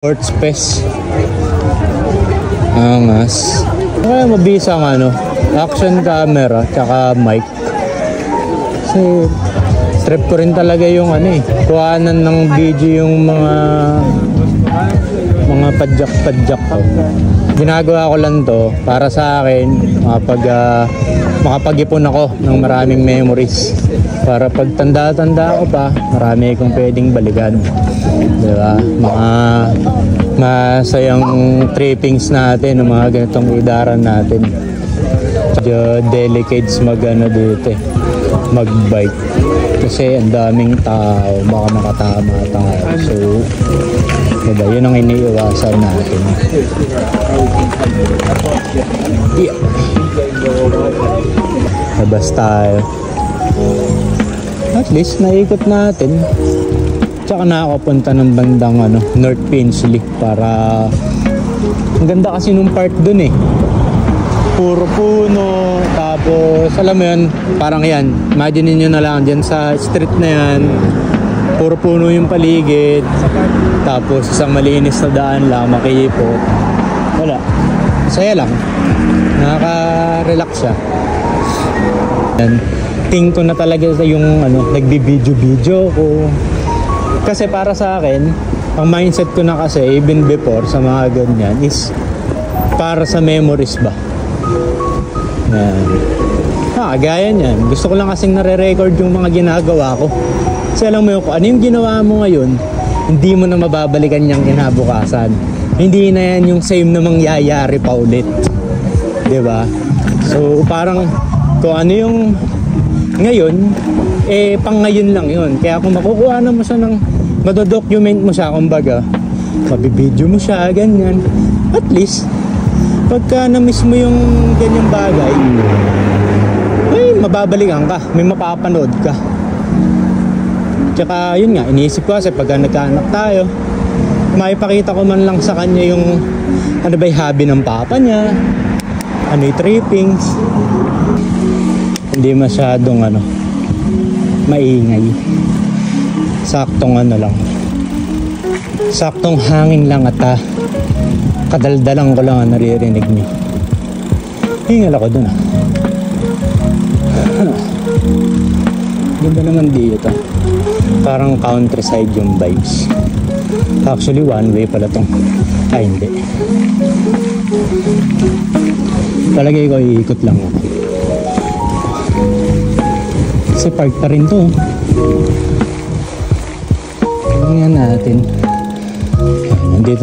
Sports Pes. Angas. Kaya mabisa ang action camera tsaka mic. Kasi trip ko rin talaga yung kuhanan ng video yung mga padjak-padjak ko. Ginagawa ko lang to para sa akin makapag-ipon ako ng maraming memories. Para pag tanda-tanda ko pa, marami akong pwedeng balikan. Diba? Mga masayang trippings natin, mga ganitong idaran natin. Medyo delicates dito mag-bike. Kasi ang daming tao, baka makatama tayo. So, diba? Yun ang iniiwasan natin. Yeah. Labas tayo. At least naikot natin. Tsaka nakakapunta ng bandang North Finchley para ang ganda kasi nung part dun puro puno, tapos alam mo yun, parang yan, imagine niyo na lang dyan sa street na yan, puro puno yung paligid, tapos isang malinis na daan lang, makipot, wala, saya lang, nakaka-relax siya. Yan. Ting ko na talaga yung nagbi-video ko. Kasi para sa akin, ang mindset ko na kasi even before sa mga ganyan is para sa memories ba. Yan. Gaya niyan. Gusto ko lang kasing nare-record yung mga ginagawa ko. Kasi alam mo ano yung ginawa mo ngayon, hindi mo na mababalikan yung kinabukasan. Hindi na yan yung same na mangyayari pa ulit. Diba? So parang kung ano yung ngayon, pang ngayon lang yun. Kaya kung makukuha na mo siya madodocument mo siya, kumbaga, mabibideo mo siya, ganyan. At least, pagka na-miss mo yung ganyang bagay, mababalikan ka, may mapapanood ka. Tsaka, yun nga, iniisip ko kasi pagka nagkaanak tayo, maipakita ko man lang sa kanya yung ano ba yung hobby ng papa niya, ano yung trippings. Hindi masyadong maingay. Saktong lang. Saktong hangin lang at kadaldalang ko lang ang naririnig niyo. Hingal ako dun Ganda naman dito. Parang countryside yung vibes. Actually one way pala tong. Ay hindi. Palagay ko iikot lang ako. Kasi park pa rin to. Tingnan natin. Nandito